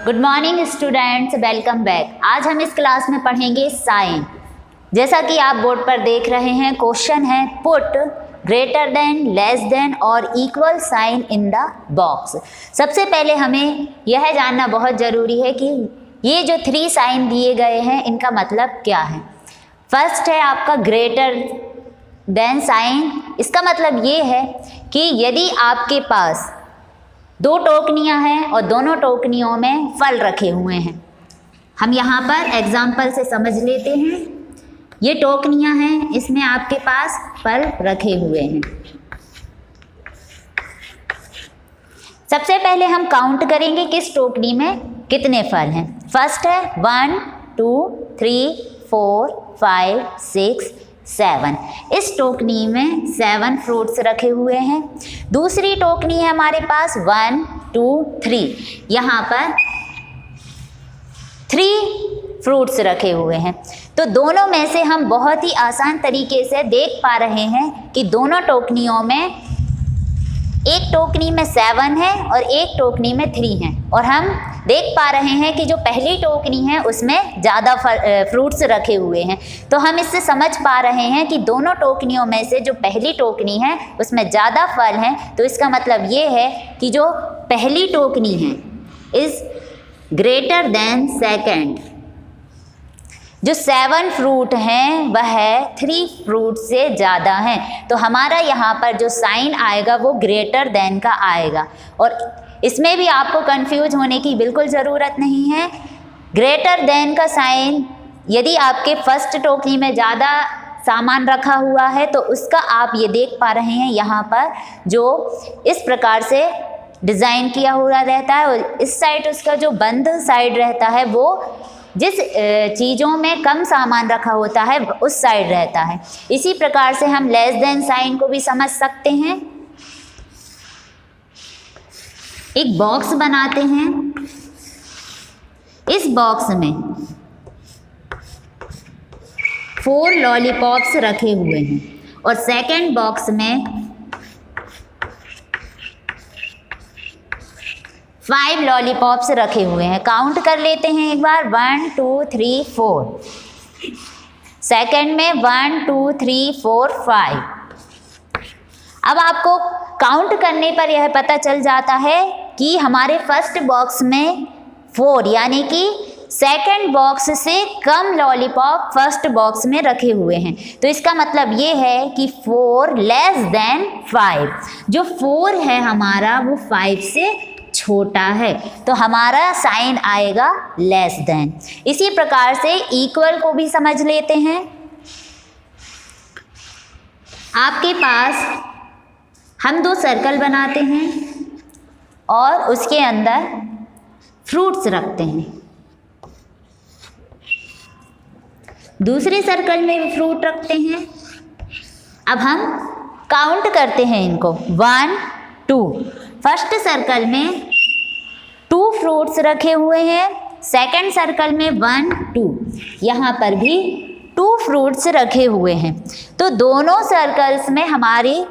Good morning students, welcome back. आज हम इस क्लास में पढ़ेंगे साइन। जैसा कि आप बोर्ड पर देख रहे हैं, क्वेश्चन है put greater than, less than और equal sign in the box. सबसे पहले हमें यह जानना बहुत ज़रूरी है कि ये जो 3 साइन दिए गए हैं इनका मतलब क्या है। फर्स्ट है आपका ग्रेटर देन साइन। इसका मतलब ये है कि यदि आपके पास 2 टोकनियाँ हैं और दोनों टोकनियों में फल रखे हुए हैं। हम यहाँ पर एग्जाम्पल से समझ लेते हैं। ये टोकनियाँ हैं, इसमें आपके पास फल रखे हुए हैं। सबसे पहले हम काउंट करेंगे किस टोकनी में कितने फल हैं। फर्स्ट है 1 2 3 4 5 6 7। इस टोकनी में 7 फ्रूट्स रखे हुए हैं। दूसरी टोकनी है हमारे पास 1 2 3। यहाँ पर 3 फ्रूट्स रखे हुए हैं। तो दोनों में से हम बहुत ही आसान तरीके से देख पा रहे हैं कि दोनों टोकनियों में एक टोकनी में 7 है और एक टोकनी में 3 है। और हम देख पा रहे हैं कि जो पहली टोकनी है उसमें ज़्यादा फ्रूट्स रखे हुए हैं। तो हम इससे समझ पा रहे हैं कि दोनों टोकनियों में से जो पहली टोकनी है उसमें ज़्यादा फल हैं। तो इसका मतलब ये है कि जो पहली टोकनी है इज़ ग्रेटर देन सेकेंड। जो 7 फ्रूट हैं वह 3 फ्रूट से ज़्यादा हैं। तो हमारा यहाँ पर जो साइन आएगा वो ग्रेटर देन का आएगा। और इसमें भी आपको कंफ्यूज होने की बिल्कुल ज़रूरत नहीं है। ग्रेटर देन का साइन यदि आपके फर्स्ट टोकनी में ज़्यादा सामान रखा हुआ है तो उसका आप ये देख पा रहे हैं यहाँ पर जो इस प्रकार से डिज़ाइन किया हुआ रहता है और इस साइड उसका जो बंद साइड रहता है वो जिस चीज़ों में कम सामान रखा होता है उस साइड रहता है। इसी प्रकार से हम लेस देन साइन को भी समझ सकते हैं। एक बॉक्स बनाते हैं। इस बॉक्स में 4 लॉलीपॉप्स रखे हुए हैं और सेकंड बॉक्स में 5 लॉलीपॉप्स रखे हुए हैं। काउंट कर लेते हैं एक बार। 1 2 3 4। सेकंड में 1 2 3 4 5। अब आपको काउंट करने पर यह पता चल जाता है कि हमारे फर्स्ट बॉक्स में 4 यानी कि सेकंड बॉक्स से कम लॉलीपॉप फर्स्ट बॉक्स में रखे हुए हैं। तो इसका मतलब ये है कि 4 लेस देन 5। जो 4 है हमारा वो 5 से छोटा है। तो हमारा साइन आएगा लेस देन। इसी प्रकार से इक्वल को भी समझ लेते हैं। आपके पास हम 2 सर्कल बनाते हैं और उसके अंदर फ्रूट्स रखते हैं। दूसरे सर्कल में भी फ्रूट रखते हैं। अब हम काउंट करते हैं इनको 1 2। फर्स्ट सर्कल में 2 फ्रूट्स रखे हुए हैं। सेकंड सर्कल में 1 2। यहाँ पर भी 2 फ्रूट्स रखे हुए हैं। तो दोनों सर्कल्स में हमारे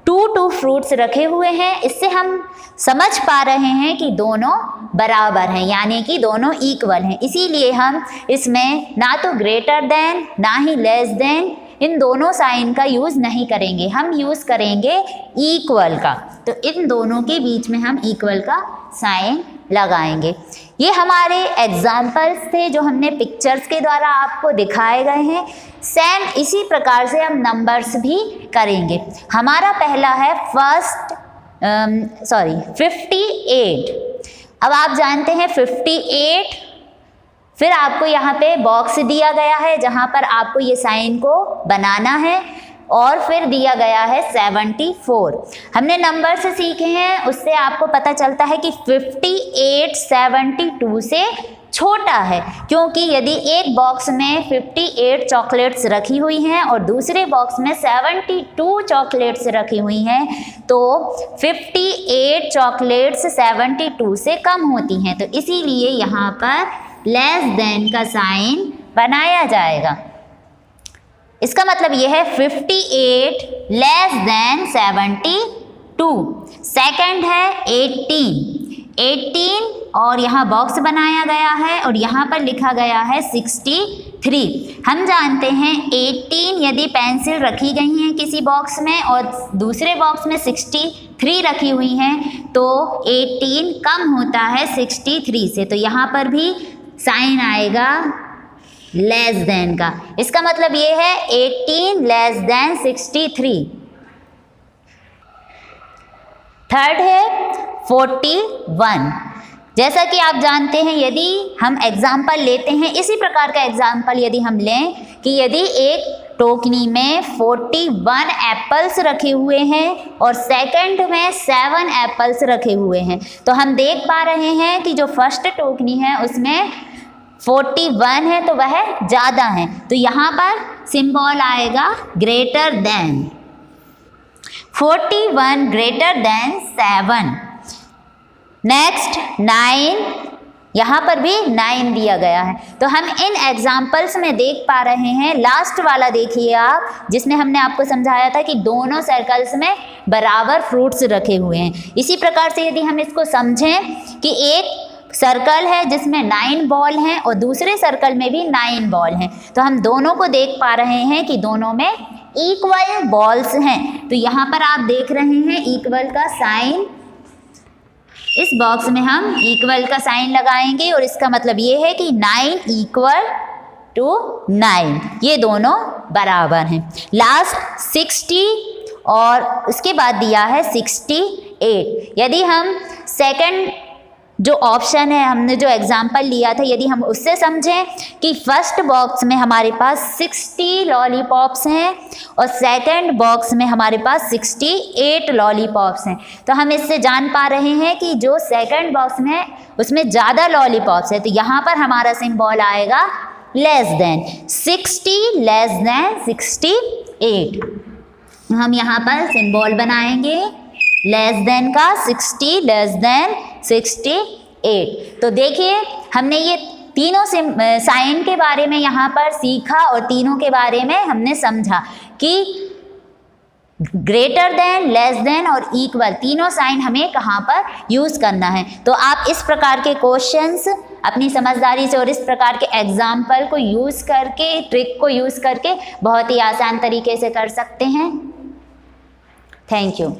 2 फ्रूट्स रखे हुए हैं। इससे हम समझ पा रहे हैं कि दोनों बराबर हैं यानी कि दोनों इक्वल हैं। इसीलिए हम इसमें ना तो ग्रेटर देन ना ही लेस देन इन दोनों साइन का यूज़ नहीं करेंगे। हम यूज़ करेंगे इक्वल का। तो इन दोनों के बीच में हम इक्वल का साइन लगाएंगे। ये हमारे एग्जाम्पल्स थे जो हमने पिक्चर्स के द्वारा आपको दिखाए गए हैं। सेम इसी प्रकार से हम नंबर्स भी करेंगे। हमारा पहला है 58। अब आप जानते हैं 58। फिर आपको यहाँ पे बॉक्स दिया गया है जहाँ पर आपको ये साइन को बनाना है और फिर दिया गया है 74। हमने नंबर से सीखे हैं, उससे आपको पता चलता है कि 58 72 से छोटा है। क्योंकि यदि एक बॉक्स में 58 चॉकलेट्स रखी हुई हैं और दूसरे बॉक्स में 72 चॉकलेट्स रखी हुई हैं तो 58 चॉकलेट्स 72 से कम होती हैं। तो इसीलिए यहाँ पर लेस देन का साइन बनाया जाएगा। इसका मतलब यह है 58 लेस देन 72। सेकंड है 18 और यहाँ बॉक्स बनाया गया है और यहाँ पर लिखा गया है 63। हम जानते हैं 18 यदि पेंसिल रखी गई हैं किसी बॉक्स में और दूसरे बॉक्स में 63 रखी हुई हैं तो 18 कम होता है 63 से, तो यहाँ पर भी साइन आएगा लेस देन का। इसका मतलब ये है 18 लेस देन 63। थर्ड है 41। जैसा कि आप जानते हैं यदि हम एग्जाम्पल लेते हैं, इसी प्रकार का एग्जाम्पल यदि हम लें कि यदि एक टोकनी में 41 एप्पल्स रखे हुए हैं और सेकंड में 7 एप्पल्स रखे हुए हैं, तो हम देख पा रहे हैं कि जो फर्स्ट टोकनी है उसमें 41 है तो वह ज़्यादा है, तो यहाँ पर सिंबल आएगा greater than. 41 greater than 7। Next 9, यहाँ पर भी 9 दिया गया है। तो हम इन एग्जाम्पल्स में देख पा रहे हैं, लास्ट वाला देखिए आप, जिसमें हमने आपको समझाया था कि दोनों सर्कल्स में बराबर फ्रूट्स रखे हुए हैं। इसी प्रकार से यदि हम इसको समझें कि एक सर्कल है जिसमें 9 बॉल हैं और दूसरे सर्कल में भी 9 बॉल हैं, तो हम दोनों को देख पा रहे हैं कि दोनों में इक्वल बॉल्स हैं। तो यहाँ पर आप देख रहे हैं इक्वल का साइन, इस बॉक्स में हम इक्वल का साइन लगाएंगे और इसका मतलब ये है कि 9 इक्वल टू 9, ये दोनों बराबर हैं। लास्ट 60 और उसके बाद दिया है 68। यदि हम सेकंड जो ऑप्शन है, हमने जो एग्जाम्पल लिया था, यदि हम उससे समझें कि फर्स्ट बॉक्स में हमारे पास 60 लॉलीपॉप्स हैं और सेकंड बॉक्स में हमारे पास 68 लॉलीपॉप्स हैं, तो हम इससे जान पा रहे हैं कि जो सेकंड बॉक्स में उसमें ज़्यादा लॉलीपॉप्स है, तो यहाँ पर हमारा सिंबल आएगा लेस देन। 60 लेस देन 68, हम यहाँ पर सिंबल बनाएंगे लेस देन का, 60 लेस देन 68। तो देखिए हमने ये तीनों साइन के बारे में यहाँ पर सीखा और तीनों के बारे में हमने समझा कि ग्रेटर देन, लेस देन और इक्वल तीनों साइन हमें कहाँ पर यूज़ करना है। तो आप इस प्रकार के क्वेश्चंस अपनी समझदारी से और इस प्रकार के एग्जाम्पल को यूज़ करके, ट्रिक को यूज़ करके बहुत ही आसान तरीके से कर सकते हैं। Thank you.